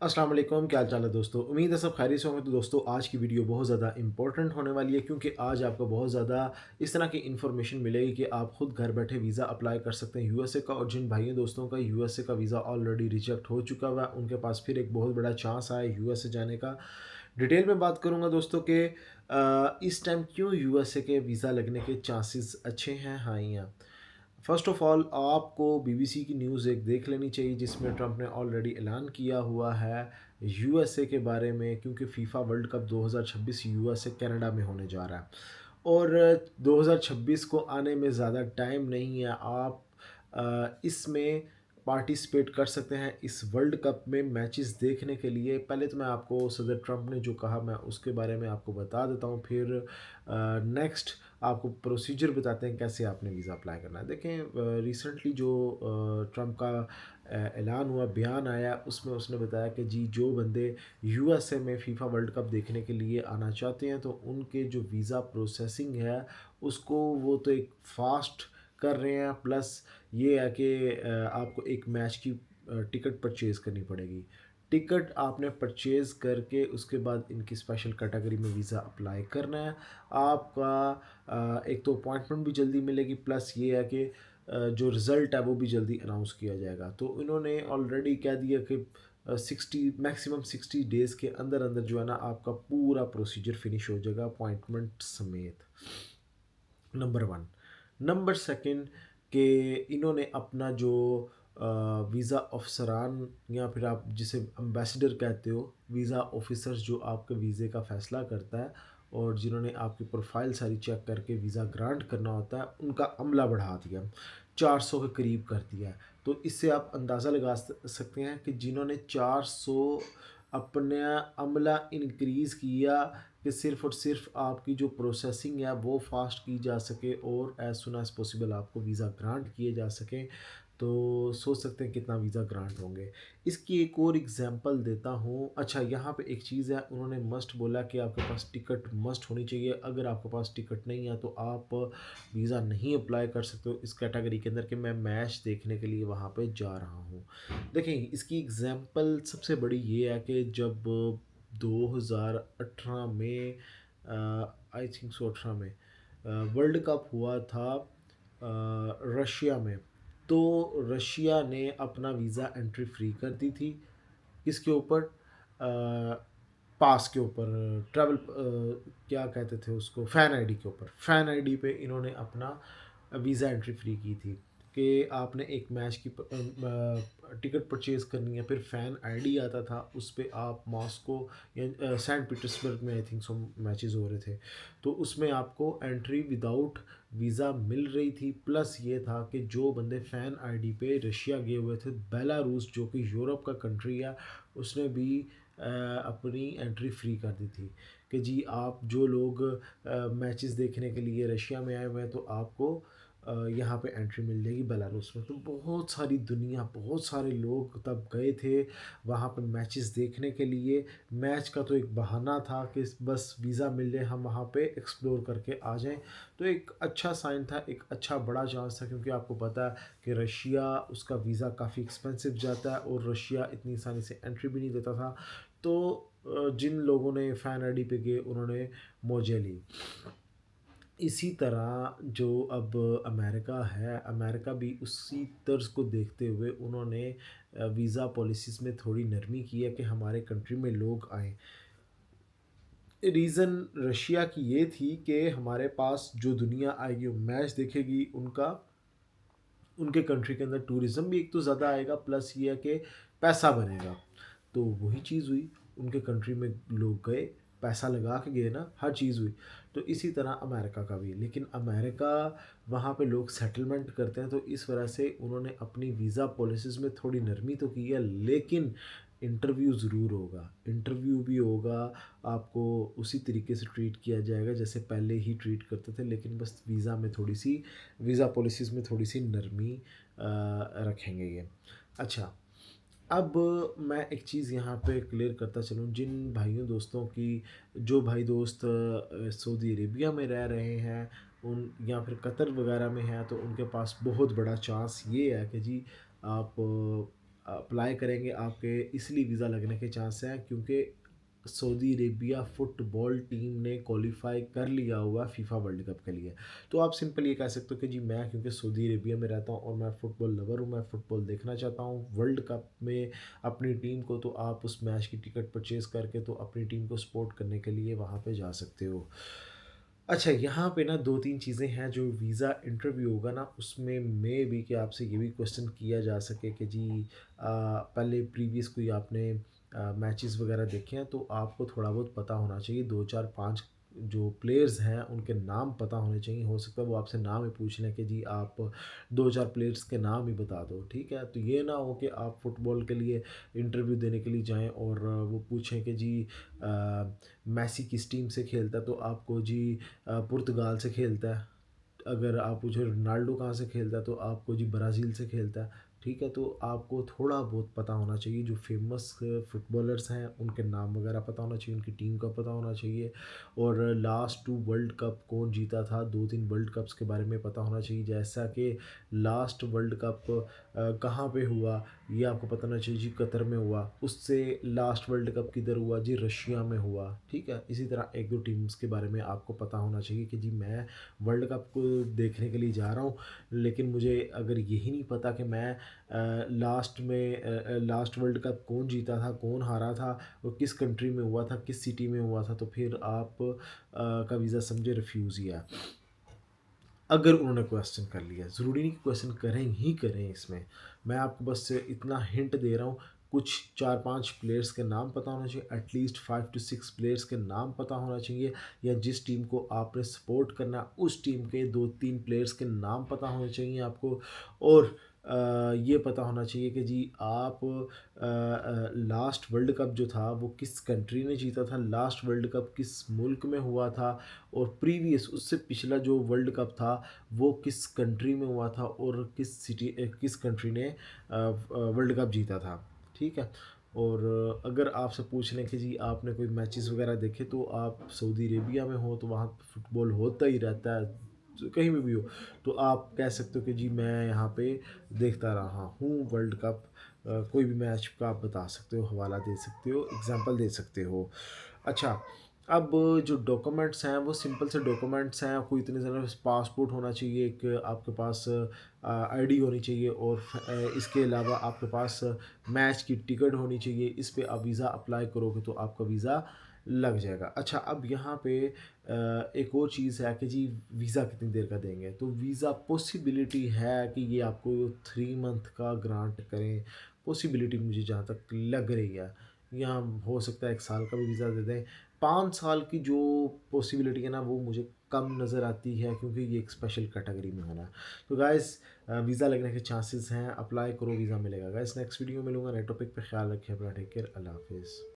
अस्सलाम वालेकुम, क्या हाल चाल है दोस्तों। उम्मीद है सब खैरियत से होंगे। तो दोस्तों आज की वीडियो बहुत ज़्यादा इंपॉर्टेंट होने वाली है क्योंकि आज आपको बहुत ज़्यादा इस तरह की इन्फॉर्मेशन मिलेगी कि आप खुद घर बैठे वीज़ा अप्लाई कर सकते हैं यूएसए का। और जिन भाइयों दोस्तों का यूएसए का वीज़ा ऑलरेडी रिजेक्ट हो चुका हुआ है उनके पास फिर एक बहुत बड़ा चांस आया यूएसए जाने का। डिटेल में बात करूँगा दोस्तों कि इस टाइम क्यों यूएसए के वीज़ा लगने के चांसेस अच्छे हैं, हाँ या। फर्स्ट ऑफ ऑल आपको बीबीसी की न्यूज़ एक देख लेनी चाहिए जिसमें ट्रंप ने ऑलरेडी ऐलान किया हुआ है यूएसए के बारे में, क्योंकि FIFA world cup 2026 USA Canada में होने जा रहा है। और 2026 को आने में ज़्यादा टाइम नहीं है। आप इसमें पार्टिसिपेट कर सकते हैं इस वर्ल्ड कप में मैचेस देखने के लिए। पहले तो मैं आपको सदर ट्रंप ने जो कहा मैं उसके बारे में आपको बता देता हूँ, फिर नेक्स्ट आपको प्रोसीजर बताते हैं कैसे आपने वीज़ा अप्लाई करना है। देखें रिसेंटली जो ट्रंप का ऐलान हुआ, बयान आया, उसमें उसने बताया कि जी जो बंदे यूएसए में फीफा वर्ल्ड कप देखने के लिए आना चाहते हैं तो उनके जो वीज़ा प्रोसेसिंग है उसको वो तो एक फ़ास्ट कर रहे हैं। प्लस ये है कि आपको एक मैच की टिकट परचेज़ करनी पड़ेगी। टिकट आपने परचेज़ करके उसके बाद इनकी स्पेशल कैटेगरी में वीज़ा अप्लाई करना है। आपका एक तो अपॉइंटमेंट भी जल्दी मिलेगी, प्लस ये है कि जो रिज़ल्ट है वो भी जल्दी अनाउंस किया जाएगा। तो इन्होंने ऑलरेडी कह दिया कि 60 डेज़ के अंदर अंदर जो है ना आपका पूरा प्रोसीजर फिनिश हो जाएगा अपॉइंटमेंट समेत। Number one. नंबर सेकंड कि इन्होंने अपना जो वीज़ा अफसरान या फिर आप जिसे एम्बेसडर कहते हो, वीज़ा ऑफिसर्स जो आपके वीज़े का फ़ैसला करता है और जिन्होंने आपकी प्रोफाइल सारी चेक करके वीज़ा ग्रांट करना होता है, उनका अमला बढ़ा दिया, 400 के करीब कर दिया है। तो इससे आप अंदाज़ा लगा सकते हैं कि जिन्होंने 400 अपना अमला इंक्रीज़ किया कि सिर्फ़ और सिर्फ़ आपकी जो प्रोसेसिंग है वो फ़ास्ट की जा सके और एज़ सून एज़ पॉसिबल आपको वीज़ा ग्रांट किए जा सकें। तो सोच सकते हैं कितना वीज़ा ग्रांट होंगे। इसकी एक और एग्ज़ाम्पल देता हूँ। अच्छा, यहाँ पे एक चीज़ है, उन्होंने मस्ट बोला कि आपके पास टिकट मस्ट होनी चाहिए। अगर आपके पास टिकट नहीं है तो आप वीज़ा नहीं अप्लाई कर सकते हो इस कैटेगरी के अंदर कि मैं मैच देखने के लिए वहाँ पे जा रहा हूँ। देखें इसकी एग्ज़ाम्पल सबसे बड़ी ये है कि जब 2018 में आई थिंक सो 18 में वर्ल्ड कप हुआ था रशिया में। तो रशिया ने अपना वीज़ा एंट्री फ्री कर दी थी। किसके ऊपर? पास के ऊपर, ट्रैवल क्या कहते थे उसको, फ़ैन आईडी के ऊपर। फ़ैन आईडी पे इन्होंने अपना वीज़ा एंट्री फ्री की थी कि आपने एक मैच की टिकट परचेज़ करनी है, फिर फ़ैन आईडी आता था, उस पे आप मॉस्को या सेंट पीटर्सबर्ग में आई थिंक सो मैचेस हो रहे थे। तो उसमें आपको एंट्री विदाउट वीज़ा मिल रही थी। प्लस ये था कि जो बंदे फ़ैन आईडी पे रशिया गए हुए थे, बेलारूस जो कि यूरोप का कंट्री है, उसने भी अपनी एंट्री फ्री कर दी थी कि जी आप जो लोग मैचेस देखने के लिए रशिया में आए हुए हैं तो आपको यहाँ पे एंट्री मिल जाएगी बेलारूस में। तो बहुत सारी दुनिया, बहुत सारे लोग तब गए थे वहाँ पे मैचेस देखने के लिए। मैच का तो एक बहाना था कि बस वीज़ा मिल जाए हम वहाँ पे एक्सप्लोर करके आ जाएं। तो एक अच्छा साइन था, एक अच्छा बड़ा चांस था, क्योंकि आपको पता है कि रशिया उसका वीज़ा काफ़ी एक्सपेंसिव जाता है और रशिया इतनी आसानी से एंट्री भी नहीं देता था। तो जिन लोगों ने फ़ैन आईडी पे गए उन्होंने मौजें ली। इसी तरह जो अब अमेरिका है, अमेरिका भी उसी तर्ज को देखते हुए उन्होंने वीज़ा पॉलिसीज़ में थोड़ी नरमी की है कि हमारे कंट्री में लोग आएँ। रीज़न रशिया की ये थी कि हमारे पास जो दुनिया आएगी वो मैच देखेगी, उनके कंट्री के अंदर टूरिज़्म भी एक तो ज़्यादा आएगा, प्लस ये है कि पैसा बनेगा। तो वही चीज़ हुई, उनके कंट्री में लोग गए, पैसा लगा के गए ना, हर चीज़ हुई। तो इसी तरह अमेरिका का भी, लेकिन अमेरिका वहाँ पे लोग सेटलमेंट करते हैं तो इस वजह से उन्होंने अपनी वीज़ा पॉलिसीज़ में थोड़ी नरमी तो की है, लेकिन इंटरव्यू ज़रूर होगा। इंटरव्यू भी होगा, आपको उसी तरीके से ट्रीट किया जाएगा जैसे पहले ही ट्रीट करते थे, लेकिन बस वीज़ा पॉलिसीज़ में थोड़ी सी नरमी रखेंगे ये। अच्छा, अब मैं एक चीज़ यहाँ पे क्लियर करता चलूँ जिन भाइयों दोस्तों की, जो भाई दोस्त सऊदी अरेबिया में रह रहे हैं उन या फिर कतर वगैरह में हैं, तो उनके पास बहुत बड़ा चांस ये है कि जी आप अप्लाई करेंगे आपके इसलिए वीज़ा लगने के चांस हैं क्योंकि सऊदी अरेबिया फुटबॉल टीम ने क्वालिफाई कर लिया हुआ फीफा वर्ल्ड कप के लिए। तो आप सिंपल ये कह सकते हो कि जी मैं क्योंकि सऊदी अरेबिया में रहता हूँ और मैं फ़ुटबॉल लवर हूँ, मैं फ़ुटबॉल देखना चाहता हूँ वर्ल्ड कप में अपनी टीम को, तो आप उस मैच की टिकट परचेज़ करके तो अपनी टीम को सपोर्ट करने के लिए वहाँ पे जा सकते हो। अच्छा, यहाँ पे ना 2-3 चीज़ें हैं जो वीज़ा इंटरव्यू होगा ना उसमें मे बी कि आपसे ये भी क्वेश्चन किया जा सके कि जी पहले प्रीवियस कोई आपने मैचेस वगैरह देखे हैं तो आपको थोड़ा बहुत पता होना चाहिए, 2 4 5 जो प्लेयर्स हैं उनके नाम पता होने चाहिए। हो सकता है वो आपसे नाम ही पूछ लें कि जी आप 2 4 प्लेयर्स के नाम ही बता दो, ठीक है? तो ये ना हो कि आप फुटबॉल के लिए इंटरव्यू देने के लिए जाएँ और वो पूछें कि जी मेसी किस टीम से खेलता है? तो आपको जी पुर्तगाल से खेलता है। अगर आप पूछो रोनाल्डो कहाँ से खेलता है तो आपको जी ब्राज़ील से खेलता है, ठीक है? तो आपको थोड़ा बहुत पता होना चाहिए, जो फ़ेमस फुटबॉलर्स हैं उनके नाम वगैरह पता होना चाहिए, उनकी टीम का पता होना चाहिए और लास्ट 2 वर्ल्ड कप कौन जीता था, 2-3 वर्ल्ड कप्स के बारे में पता होना चाहिए। जैसा कि लास्ट वर्ल्ड कप कहाँ पे हुआ, ये आपको पता होना चाहिए जी कतर में हुआ, उससे लास्ट वर्ल्ड कप किधर हुआ जी रशिया में हुआ, ठीक है? इसी तरह 1-2 टीम्स के बारे में आपको पता होना चाहिए कि जी मैं वर्ल्ड कप को देखने के लिए जा रहा हूँ, लेकिन मुझे अगर यही नहीं पता कि मैं लास्ट वर्ल्ड कप कौन जीता था, कौन हारा था और किस कंट्री में हुआ था, किस सिटी में हुआ था, तो फिर आप का वीज़ा समझे रिफ्यूज़ ही है। अगर उन्होंने क्वेश्चन कर लिया, ज़रूरी नहीं कि क्वेश्चन करें ही करें इसमें। मैं आपको बस इतना हिंट दे रहा हूँ, कुछ 4-5 प्लेयर्स के नाम पता होना चाहिए, एटलीस्ट 5 टू 6 प्लेयर्स के नाम पता होना चाहिए या जिस टीम को आपने सपोर्ट करना है, उस टीम के 2-3 प्लेयर्स के नाम पता होने चाहिए आपको और ये पता होना चाहिए कि जी आप लास्ट वर्ल्ड कप जो था वो किस कंट्री ने जीता था, लास्ट वर्ल्ड कप किस मुल्क में हुआ था और प्रीवियस उससे पिछला जो वर्ल्ड कप था वो किस कंट्री में हुआ था और किस कंट्री ने वर्ल्ड कप जीता था, ठीक है? और अगर आपसे पूछ लें कि जी आपने कोई मैचेस वगैरह देखे तो आप सऊदी अरेबिया में हो तो वहाँ फुटबॉल होता ही रहता है, तो कहीं भी हो, तो आप कह सकते हो कि जी मैं यहाँ पे देखता रहा हूँ वर्ल्ड कप। कोई भी मैच का आप बता सकते हो, हवाला दे सकते हो, एग्ज़ाम्पल दे सकते हो। अच्छा, अब जो डॉक्यूमेंट्स हैं वो सिंपल से डॉक्यूमेंट्स हैं, कोई इतने ज़्यादा पासपोर्ट होना चाहिए, एक आपके पास आईडी होनी चाहिए और इसके अलावा आपके पास मैच की टिकट होनी चाहिए। इस पे आप वीज़ा अप्लाई करोगे तो आपका वीज़ा लग जाएगा। अच्छा, अब यहाँ पे एक और चीज़ है कि जी वीज़ा कितनी देर का देंगे? तो वीज़ा पॉसिबिलिटी है कि ये आपको 3 मंथ का ग्रांट करें, पॉसिबिलिटी मुझे जहाँ तक लग रही है। या हो सकता है 1 साल का भी वीज़ा दे दें। 5 साल की जो पॉसिबिलिटी है ना वो मुझे कम नज़र आती है क्योंकि ये एक स्पेशल कैटेगरी में होना है। तो गाइस वीज़ा लगने के चांसेस हैं, अप्लाई करो वीज़ा मिलेगा। गाइस नेक्स्ट वीडियो में मिलूँगा नए टॉपिक पे, ख्याल रखिए अपना, टेक केयर, अल्लाह हाफ़िज़।